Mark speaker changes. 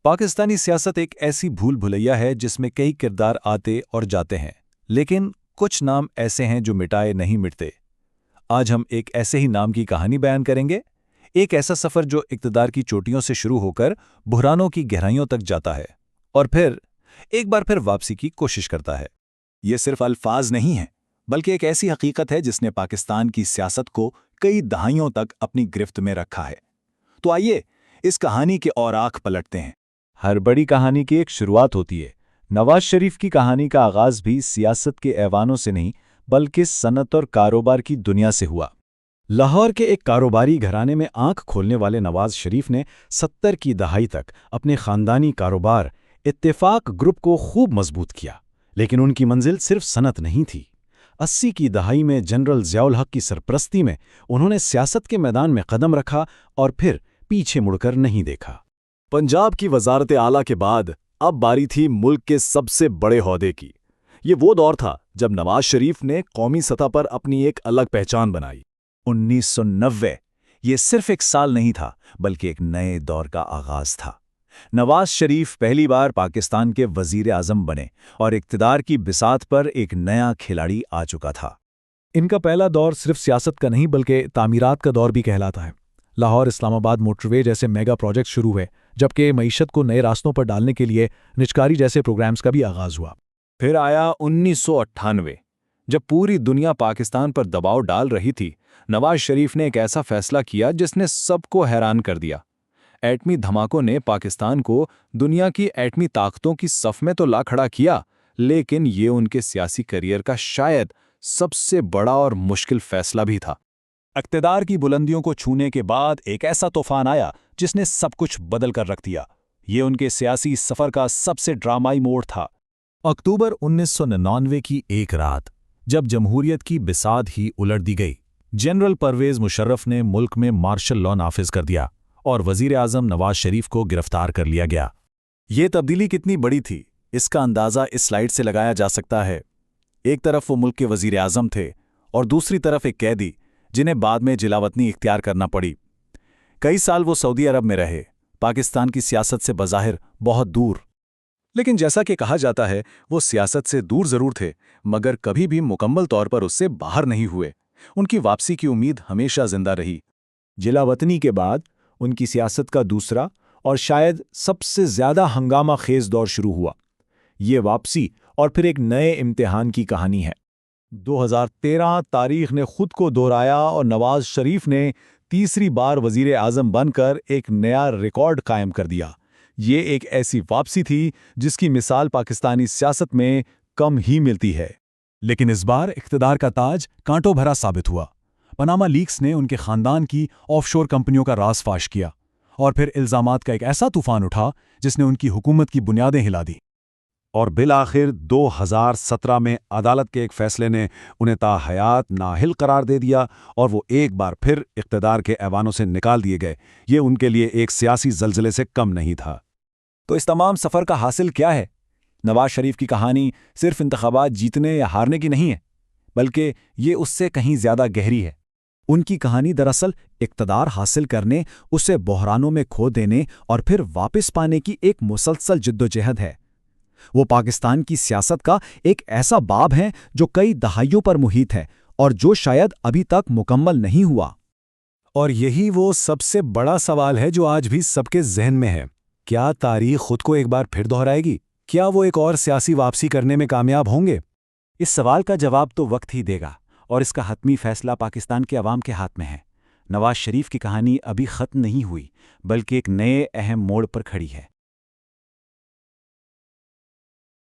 Speaker 1: پاکستانی سیاست ایک ایسی بھول بھلیا ہے جس میں کئی کردار آتے اور جاتے ہیں، لیکن کچھ نام ایسے ہیں جو مٹائے نہیں مٹتے۔ آج ہم ایک ایسے ہی نام کی کہانی بیان کریں گے، ایک ایسا سفر جو اقتدار کی چوٹیوں سے شروع ہو کر بحرانوں کی گہرائیوں تک جاتا ہے اور پھر ایک بار پھر واپسی کی کوشش کرتا ہے۔ یہ صرف الفاظ نہیں ہیں، بلکہ ایک ایسی حقیقت ہے جس نے پاکستان کی سیاست کو کئی دہائیوں تک اپنی گرفت میں رکھا ہے۔ تو آئیے اس کہانی کے اوراق پلٹتے ہیں۔ ہر بڑی کہانی کی ایک شروعات ہوتی ہے۔ نواز شریف کی کہانی کا آغاز بھی سیاست کے ایوانوں سے نہیں بلکہ صنعت اور کاروبار کی دنیا سے ہوا۔ لاہور کے ایک کاروباری گھرانے میں آنکھ کھولنے والے نواز شریف نے 70 کی دہائی تک اپنے خاندانی کاروبار اتفاق گروپ کو خوب مضبوط کیا، لیکن ان کی منزل صرف صنعت نہیں تھی۔ 80 کی دہائی میں جنرل ضیاء الحق کی سرپرستی میں انہوں نے سیاست کے میدان میں قدم رکھا اور پھر پیچھے مڑ کر نہیں دیکھا۔ پنجاب کی وزارت اعلیٰ کے بعد اب باری تھی ملک کے سب سے بڑے عہدے کی۔ یہ وہ دور تھا جب نواز شریف نے قومی سطح پر اپنی ایک الگ پہچان بنائی۔ 1990 یہ صرف ایک سال نہیں تھا بلکہ ایک نئے دور کا آغاز تھا۔ نواز شریف پہلی بار پاکستان کے وزیر اعظم بنے اور اقتدار کی بساط پر ایک نیا کھلاڑی آ چکا تھا۔ ان کا پہلا دور صرف سیاست کا نہیں بلکہ تعمیرات کا دور بھی کہلاتا ہے۔ لاہور اسلام آباد موٹر وے جیسے میگا پروجیکٹ شروع ہوئے، جبکہ معیشت کو نئے راستوں پر ڈالنے کے لیے نجکاری جیسے پروگرامز کا بھی آغاز ہوا۔ پھر آیا 1998 جب پوری دنیا پاکستان پر دباؤ ڈال رہی تھی۔ نواز شریف نے ایک ایسا فیصلہ کیا جس نے سب کو حیران کر دیا۔ ایٹمی دھماکوں نے پاکستان کو دنیا کی ایٹمی طاقتوں کی صف میں تو لا کھڑا کیا، لیکن یہ ان کے سیاسی کیریئر کا شاید سب سے بڑا اور مشکل فیصلہ بھی تھا۔ اقتدار کی بلندیوں کو چھونے کے بعد ایک ایسا طوفان آیا جس نے سب کچھ بدل کر رکھ دیا۔ یہ ان کے سیاسی سفر کا سب سے ڈرامائی موڑ تھا۔ اکتوبر 1999 کی ایک رات جب جمہوریت کی بساط ہی الٹ دی گئی، جنرل پرویز مشرف نے ملک میں مارشل لاء نافذ کر دیا اور وزیر اعظم نواز شریف کو گرفتار کر لیا گیا۔ یہ تبدیلی کتنی بڑی تھی، اس کا اندازہ اس سلائیڈ سے لگایا جا سکتا ہے۔ ایک طرف وہ ملک کے وزیر اعظم تھے اور دوسری طرف ایک قیدی جنہیں بعد میں جلاوطنی اختیار کرنا پڑی۔ کئی سال وہ سعودی عرب میں رہے، پاکستان کی سیاست سے بظاہر بہت دور، لیکن جیسا کہ کہا جاتا ہے وہ سیاست سے دور ضرور تھے مگر کبھی بھی مکمل طور پر اس سے باہر نہیں ہوئے۔ ان کی واپسی کی امید ہمیشہ زندہ رہی۔ جلاوطنی کے بعد ان کی سیاست کا دوسرا اور شاید سب سے زیادہ ہنگامہ خیز دور شروع ہوا۔ یہ واپسی اور پھر ایک نئے امتحان کی کہانی ہے۔ 2013 تاریخ نے خود کو دہرایا اور نواز شریف نے تیسری بار وزیر اعظم بن کر ایک نیا ریکارڈ قائم کر دیا۔ یہ ایک ایسی واپسی تھی جس کی مثال پاکستانی سیاست میں کم ہی ملتی ہے، لیکن اس بار اقتدار کا تاج کانٹوں بھرا ثابت ہوا۔ پاناما لیکس نے ان کے خاندان کی آف شور کمپنیوں کا راز فاش کیا اور پھر الزامات کا ایک ایسا طوفان اٹھا جس نے ان کی حکومت کی بنیادیں ہلا دی۔ اور بالآخر 2017 میں عدالت کے ایک فیصلے نے انہیں تاحیات نااہل قرار دے دیا اور وہ ایک بار پھر اقتدار کے ایوانوں سے نکال دیے گئے۔ یہ ان کے لیے ایک سیاسی زلزلے سے کم نہیں تھا۔ تو اس تمام سفر کا حاصل کیا ہے؟ نواز شریف کی کہانی صرف انتخابات جیتنے یا ہارنے کی نہیں ہے، بلکہ یہ اس سے کہیں زیادہ گہری ہے۔ ان کی کہانی دراصل اقتدار حاصل کرنے، اسے بحرانوں میں کھو دینے اور پھر واپس پانے کی ایک مسلسل جدوجہد ہے۔ وہ پاکستان کی سیاست کا ایک ایسا باب ہے جو کئی دہائیوں پر محیط ہے اور جو شاید ابھی تک مکمل نہیں ہوا۔ اور یہی وہ سب سے بڑا سوال ہے جو آج بھی سب کے ذہن میں ہے۔ کیا تاریخ خود کو ایک بار پھر دہرائے گی؟ کیا وہ ایک اور سیاسی واپسی کرنے میں کامیاب ہوں گے؟ اس سوال کا جواب تو وقت ہی دے گا اور اس کا حتمی فیصلہ پاکستان کے عوام کے ہاتھ میں ہے۔ نواز شریف کی کہانی ابھی ختم نہیں ہوئی بلکہ ایک نئے اہم موڑ پر کھڑی ہے۔